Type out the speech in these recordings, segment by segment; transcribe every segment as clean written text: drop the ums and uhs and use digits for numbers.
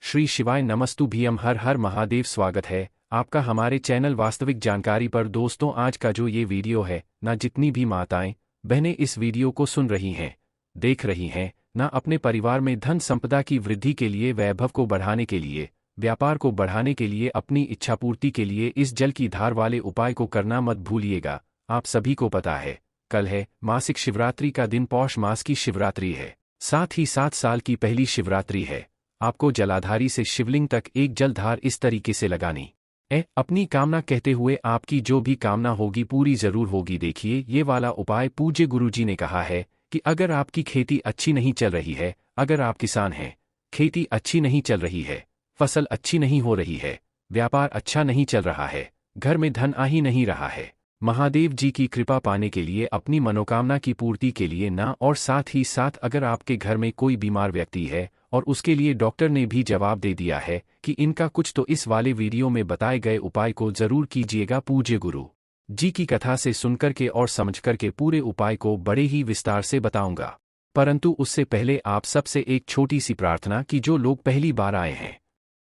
श्री शिवाय नमस्तुभ्यम। हर हर महादेव। स्वागत है आपका हमारे चैनल वास्तविक जानकारी पर। दोस्तों, आज का जो ये वीडियो है ना, जितनी भी माताएं बहनें इस वीडियो को सुन रही हैं, देख रही हैं ना, अपने परिवार में धन संपदा की वृद्धि के लिए, वैभव को बढ़ाने के लिए, व्यापार को बढ़ाने के लिए, अपनी इच्छापूर्ति के लिए इस जल की धार वाले उपाय को करना मत भूलिएगा। आप सभी को पता है कल है मासिक शिवरात्रि का दिन, पौष मास की शिवरात्रि है, साथ ही 7 साल की पहली शिवरात्रि है। आपको जलाधारी से शिवलिंग तक एक जलधार इस तरीके से लगानी है। अपनी कामना कहते हुए आपकी जो भी कामना होगी पूरी जरूर होगी। देखिए, ये वाला उपाय पूज्य गुरुजी ने कहा है कि अगर आपकी खेती अच्छी नहीं चल रही है, अगर आप किसान हैं, खेती अच्छी नहीं चल रही है, फसल अच्छी नहीं हो रही है, व्यापार अच्छा नहीं चल रहा है, घर में धन आ ही नहीं रहा है, महादेव जी की कृपा पाने के लिए, अपनी मनोकामना की पूर्ति के लिए ना, और साथ ही साथ अगर आपके घर में कोई बीमार व्यक्ति है और उसके लिए डॉक्टर ने भी जवाब दे दिया है कि इनका कुछ, तो इस वाले वीडियो में बताए गए उपाय को जरूर कीजिएगा। पूज्य गुरु जी की कथा से सुनकर के और समझकर के पूरे उपाय को बड़े ही विस्तार से बताऊंगा। परंतु उससे पहले आप सबसे एक छोटी सी प्रार्थना कि जो लोग पहली बार आए हैं,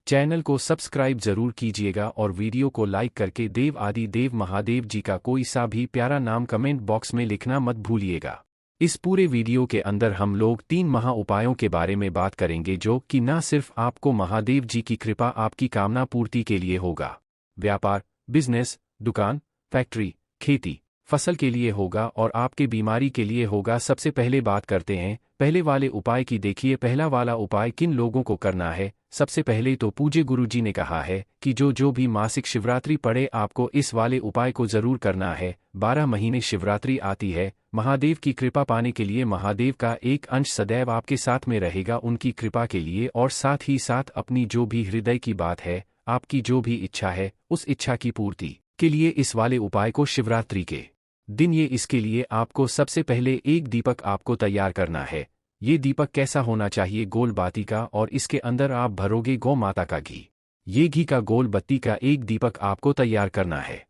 चैनल को सब्सक्राइब जरूर कीजिएगा और वीडियो को लाइक करके देव आदि देव महादेव जी का कोई सा भी प्यारा नाम कमेंट बॉक्स में लिखना मत भूलिएगा। इस पूरे वीडियो के अंदर हम लोग 3 महा उपायों के बारे में बात करेंगे, जो कि न सिर्फ आपको महादेव जी की कृपा आपकी कामना पूर्ति के लिए होगा, व्यापार, बिजनेस, दुकान, फैक्ट्री, खेती, फसल के लिए होगा और आपके बीमारी के लिए होगा। सबसे पहले बात करते हैं पहले वाले उपाय की। देखिए, पहला वाला उपाय किन लोगों को करना है। सबसे पहले तो पूज्य गुरुजी ने कहा है कि जो भी मासिक शिवरात्रि पड़े, आपको इस वाले उपाय को जरूर करना है। 12 महीने शिवरात्रि आती है। महादेव की कृपा पाने के लिए महादेव का एक अंश सदैव आपके साथ में रहेगा, उनकी कृपा के लिए, और साथ ही साथ अपनी जो भी हृदय की बात है, आपकी जो भी इच्छा है, उस इच्छा की पूर्ति के लिए इस वाले उपाय को शिवरात्रि के दिन इसके लिए आपको सबसे पहले एक दीपक आपको तैयार करना है। ये दीपक कैसा होना चाहिए? गोल बाती का, और इसके अंदर आप भरोगे गौ माता का घी। ये घी का गोल बत्ती का एक दीपक आपको तैयार करना है।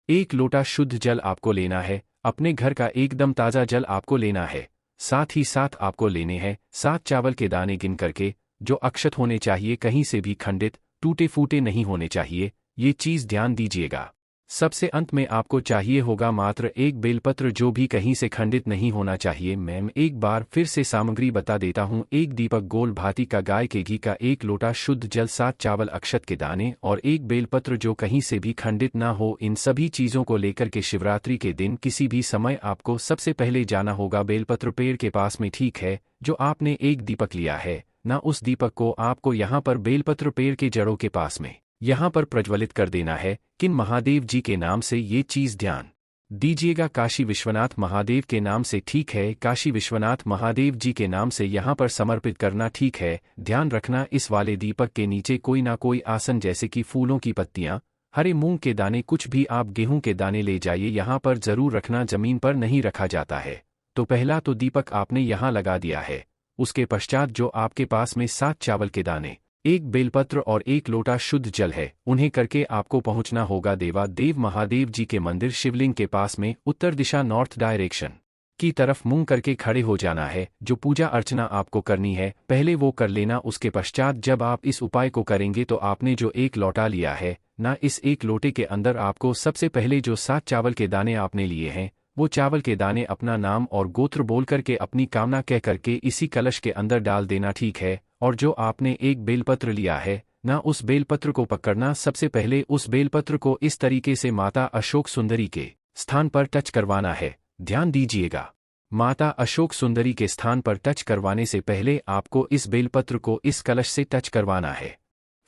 1 लोटा शुद्ध जल आपको लेना है, अपने घर का एकदम ताज़ा जल आपको लेना है। साथ ही साथ आपको लेने हैं 7 चावल के दाने गिन करके, जो अक्षत होने चाहिए, कहीं से भी खंडित टूटे फूटे नहीं होने चाहिए। ये चीज़ ध्यान दीजिएगा। सबसे अंत में आपको चाहिए होगा मात्र 1 बेलपत्र, जो भी कहीं से खंडित नहीं होना चाहिए। मैं एक बार फिर से सामग्री बता देता हूँ। 1 दीपक गोल भाती का गाय के घी का, 1 लोटा शुद्ध जल, 7 चावल अक्षत के दाने और 1 बेलपत्र जो कहीं से भी खंडित ना हो। इन सभी चीज़ों को लेकर के शिवरात्रि के दिन किसी भी समय आपको सबसे पहले जाना होगा बेलपत्र पेड़ के पास में, ठीक है। जो आपने 1 दीपक लिया है ना, उस दीपक को आपको यहाँ पर बेलपत्र पेड़ के जड़ों के पास में यहाँ पर प्रज्वलित कर देना है। किन महादेव जी के नाम से? ये चीज़ ध्यान दीजिएगा, काशी विश्वनाथ महादेव के नाम से, ठीक है। काशी विश्वनाथ महादेव जी के नाम से यहाँ पर समर्पित करना, ठीक है। ध्यान रखना, इस वाले दीपक के नीचे कोई ना कोई आसन, जैसे कि फूलों की पत्तियाँ, हरे मूंग के दाने, कुछ भी आप गेहूं के दाने ले जाइए, यहाँ पर जरूर रखना, जमीन पर नहीं रखा जाता है। तो पहला तो दीपक आपने यहाँ लगा दिया है। उसके पश्चात जो आपके पास में 7 चावल के दाने, 1 बेलपत्र और 1 लोटा शुद्ध जल है, उन्हें करके आपको पहुंचना होगा देवा देव महादेव जी के मंदिर शिवलिंग के पास में, उत्तर दिशा नॉर्थ डायरेक्शन की तरफ मुंह करके खड़े हो जाना है। जो पूजा अर्चना आपको करनी है पहले वो कर लेना। उसके पश्चात जब आप इस उपाय को करेंगे तो आपने जो 1 लोटा लिया है ना, इस 1 लोटे के अंदर आपको सबसे पहले जो 7 चावल के दाने आपने लिए हैं, वो चावल के दाने अपना नाम और गोत्र बोल करके, अपनी कामना कह करके इसी कलश के अंदर डाल देना, ठीक है। और जो आपने 1 बेलपत्र लिया है ना, उस बेलपत्र को पकड़ना। सबसे पहले उस बेलपत्र को इस तरीके से माता अशोक सुंदरी के स्थान पर टच करवाना है। ध्यान दीजिएगा, माता अशोक सुंदरी के स्थान पर टच करवाने से पहले आपको इस बेलपत्र को इस कलश से टच करवाना है,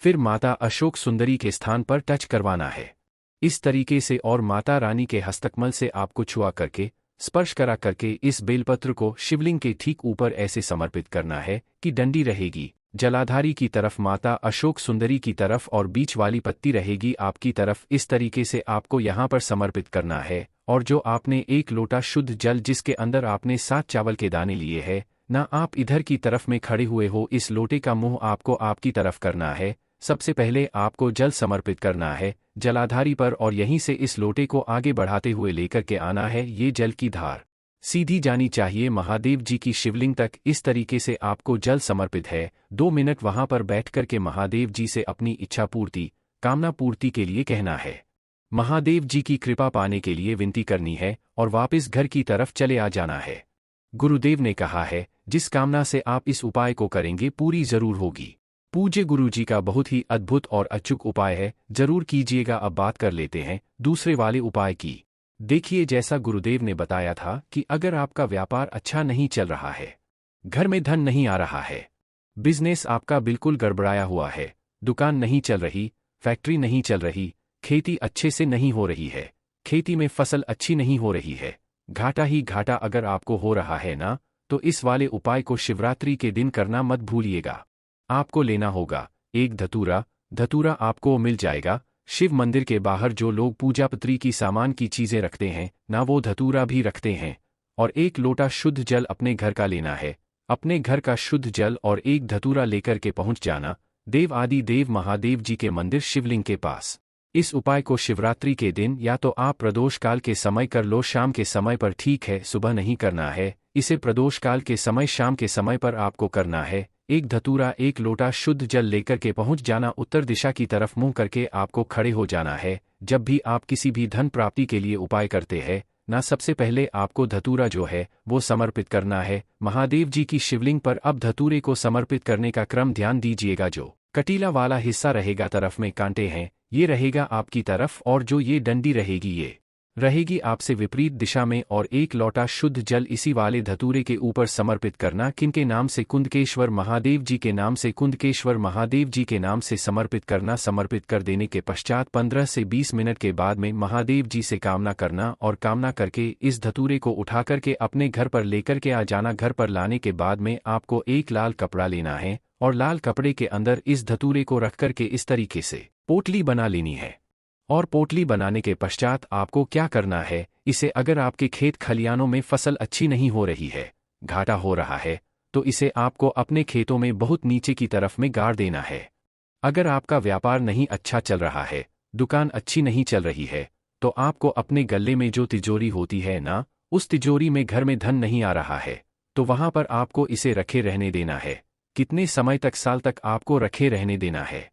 फिर माता अशोक सुंदरी के स्थान पर टच करवाना है इस तरीके से, और माता रानी के हस्तकमल से आपको छुआ करके, स्पर्श करा करके इस बेलपत्र को शिवलिंग के ठीक ऊपर ऐसे समर्पित करना है कि डंडी रहेगी जलाधारी की तरफ, माता अशोक सुंदरी की तरफ, और बीच वाली पत्ती रहेगी आपकी तरफ। इस तरीके से आपको यहाँ पर समर्पित करना है। और जो आपने 1 लोटा शुद्ध जल, जिसके अंदर आपने 7 चावल के दाने लिए हैं ना, आप इधर की तरफ में खड़े हुए हो, इस लोटे का मुंह आपको आपकी तरफ करना है। सबसे पहले आपको जल समर्पित करना है जलाधारी पर, और यहीं से इस लोटे को आगे बढ़ाते हुए लेकर के आना है। ये जल की धार सीधी जानी चाहिए महादेव जी की शिवलिंग तक। इस तरीके से आपको जल समर्पित है। 2 मिनट वहां पर बैठ कर के महादेव जी से अपनी इच्छा पूर्ति, कामना पूर्ति के लिए कहना है। महादेव जी की कृपा पाने के लिए विनती करनी है और वापस घर की तरफ चले आ जाना है। गुरुदेव ने कहा है, जिस कामना से आप इस उपाय को करेंगे पूरी जरूर होगी। पूज्य गुरु जी का बहुत ही अद्भुत और अचूक उपाय है, जरूर कीजिएगा। अब बात कर लेते हैं दूसरे वाले उपाय की। देखिए, जैसा गुरुदेव ने बताया था कि अगर आपका व्यापार अच्छा नहीं चल रहा है, घर में धन नहीं आ रहा है, बिजनेस आपका बिल्कुल गड़बड़ाया हुआ है, दुकान नहीं चल रही, फैक्ट्री नहीं चल रही, खेती अच्छे से नहीं हो रही है, खेती में फसल अच्छी नहीं हो रही है, घाटा ही घाटा अगर आपको हो रहा है ना, तो इस वाले उपाय को शिवरात्रि के दिन करना मत भूलिएगा। आपको लेना होगा एक धतूरा। धतूरा आपको मिल जाएगा शिव मंदिर के बाहर। जो लोग पूजा पत्री की सामान की चीजें रखते हैं ना, वो धतूरा भी रखते हैं। और 1 लोटा शुद्ध जल अपने घर का लेना है। अपने घर का शुद्ध जल और एक धतूरा लेकर के पहुंच जाना देव आदि देव महादेव जी के मंदिर शिवलिंग के पास। इस उपाय को शिवरात्रि के दिन या तो आप प्रदोष काल के समय कर लो, शाम के समय पर, ठीक है, सुबह नहीं करना है। इसे प्रदोष काल के समय, शाम के समय पर आपको करना है। एक धतूरा, 1 लोटा शुद्ध जल लेकर के पहुंच जाना। उत्तर दिशा की तरफ मुंह करके आपको खड़े हो जाना है। जब भी आप किसी भी धन प्राप्ति के लिए उपाय करते हैं ना, सबसे पहले आपको धतूरा जो है वो समर्पित करना है महादेव जी की शिवलिंग पर। अब धतूरे को समर्पित करने का क्रम ध्यान दीजिएगा। जो कटीला वाला हिस्सा रहेगा, तरफ में कांटे हैं, ये रहेगा आपकी तरफ, और जो ये डंडी रहेगी ये रहेगी आपसे विपरीत दिशा में। और 1 लोटा शुद्ध जल इसी वाले धतूरे के ऊपर समर्पित करना। किनके नाम से? कुंदकेश्वर महादेव जी के नाम से। कुंदकेश्वर महादेव जी के नाम से समर्पित करना। समर्पित कर देने के पश्चात 15 से 20 मिनट के बाद में महादेव जी से कामना करना, और कामना करके इस धतूरे को उठा करके अपने घर पर लेकर के आ जाना। घर पर लाने के बाद में आपको एक लाल कपड़ा लेना है, और लाल कपड़े के अंदर इस धतूरे को रख करके इस तरीके से पोटली बना लेनी है। और पोटली बनाने के पश्चात आपको क्या करना है, इसे अगर आपके खेत खलियानों में फसल अच्छी नहीं हो रही है, घाटा हो रहा है, तो इसे आपको अपने खेतों में बहुत नीचे की तरफ में गाड़ देना है। अगर आपका व्यापार नहीं अच्छा चल रहा है, दुकान अच्छी नहीं चल रही है, तो आपको अपने गले में जो तिजोरी होती है ना, उस तिजोरी में घर में धन नहीं आ रहा है, तो वहां पर आपको इसे रखे रहने देना है। कितने समय तक? साल तक आपको रखे रहने देना है।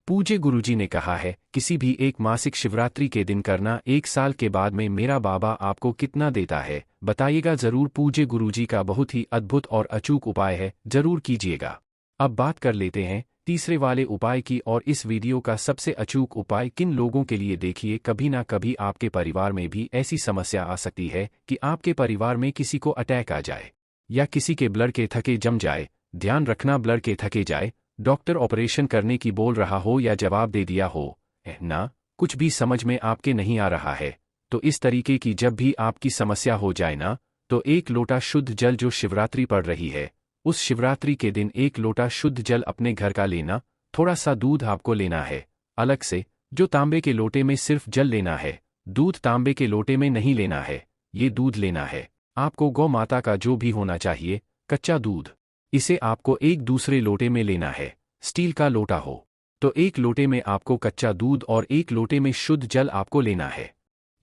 पूज्य गुरुजी ने कहा है, किसी भी एक मासिक शिवरात्रि के दिन करना। 1 साल के बाद में मेरा बाबा आपको कितना देता है बताइएगा जरूर। पूज्य गुरुजी का बहुत ही अद्भुत और अचूक उपाय है, जरूर कीजिएगा। अब बात कर लेते हैं तीसरे वाले उपाय की। और इस वीडियो का सबसे अचूक उपाय किन लोगों के लिए? देखिए, कभी ना कभी आपके परिवार में भी ऐसी समस्या आ सकती है कि आपके परिवार में किसी को अटैक आ जाए, या किसी के ब्लड के थके जम जाए। ध्यान रखना, ब्लड के थके जाए, डॉक्टर ऑपरेशन करने की बोल रहा हो या जवाब दे दिया हो ना, कुछ भी समझ में आपके नहीं आ रहा है, तो इस तरीके की जब भी आपकी समस्या हो जाए ना, तो 1 लोटा शुद्ध जल, जो शिवरात्रि पड़ रही है उस शिवरात्रि के दिन 1 लोटा शुद्ध जल अपने घर का लेना। थोड़ा सा दूध आपको लेना है अलग से, जो तांबे के लोटे में सिर्फ जल लेना है, दूध तांबे के लोटे में नहीं लेना है। ये दूध लेना है आपको गौ माता का, जो भी होना चाहिए, कच्चा दूध। इसे आपको एक दूसरे लोटे में लेना है। स्टील का लोटा हो तो 1 लोटे में आपको कच्चा दूध और 1 लोटे में शुद्ध जल आपको लेना है।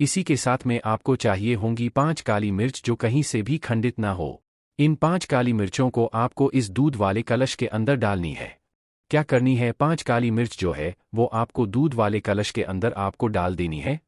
इसी के साथ में आपको चाहिए होंगी 5 काली मिर्च, जो कहीं से भी खंडित ना हो। इन 5 काली मिर्चों को आपको इस दूध वाले कलश के अंदर डालनी है। क्या करनी है? 5 काली मिर्च जो है वो आपको दूध वाले कलश के अंदर आपको डाल देनी है,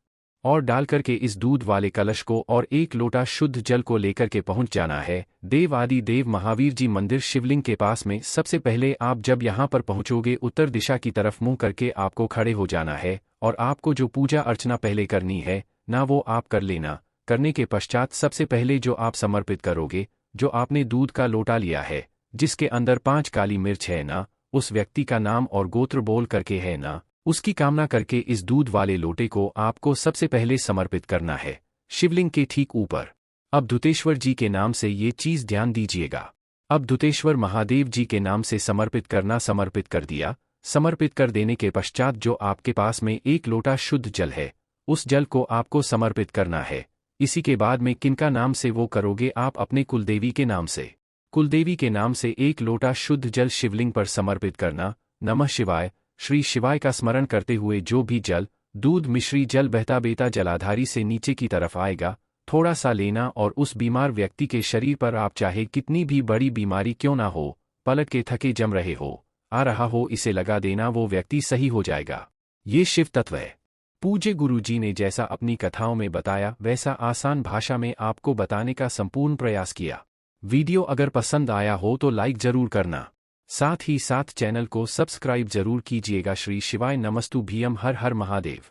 और डाल करके इस दूध वाले कलश को और 1 लोटा शुद्ध जल को लेकर के पहुंच जाना है देव आदि देव महावीर जी मंदिर शिवलिंग के पास में। सबसे पहले आप जब यहां पर पहुंचोगे, उत्तर दिशा की तरफ मुंह करके आपको खड़े हो जाना है, और आपको जो पूजा अर्चना पहले करनी है ना, वो आप कर लेना। करने के पश्चात सबसे पहले जो आप समर्पित करोगे, जो आपने दूध का लोटा लिया है जिसके अंदर 5 काली मिर्च है ना, उस व्यक्ति का नाम और गोत्र बोल करके है ना, उसकी कामना करके इस दूध वाले लोटे को आपको सबसे पहले समर्पित करना है शिवलिंग के ठीक ऊपर। अब धुतेश्वर जी के नाम से ये चीज ध्यान दीजिएगा। अब धुतेश्वर महादेव जी के नाम से समर्पित करना। समर्पित कर दिया। समर्पित कर देने के पश्चात जो आपके पास में 1 लोटा शुद्ध जल है, उस जल को आपको समर्पित करना है। इसी के बाद में किनका नाम से वो करोगे? आप अपने कुलदेवी के नाम से। कुलदेवी के नाम से 1 लोटा शुद्ध जल शिवलिंग पर समर्पित करना। नमः शिवाय, श्री शिवाय का स्मरण करते हुए जो भी जल, दूध, मिश्री जल बहता बेता जलाधारी से नीचे की तरफ आएगा, थोड़ा सा लेना और उस बीमार व्यक्ति के शरीर पर आप चाहे कितनी भी बड़ी बीमारी क्यों ना हो, पलट के थके जम रहे हो, आ रहा हो, इसे लगा देना, वो व्यक्ति सही हो जाएगा। ये शिव तत्व है। पूज्य गुरु जी ने जैसा अपनी कथाओं में बताया वैसा आसान भाषा में आपको बताने का संपूर्ण प्रयास किया। वीडियो अगर पसंद आया हो तो लाइक जरूर करना, साथ ही साथ चैनल को सब्सक्राइब जरूर कीजिएगा। श्री शिवाय नमस्तु भीयम, हर हर महादेव।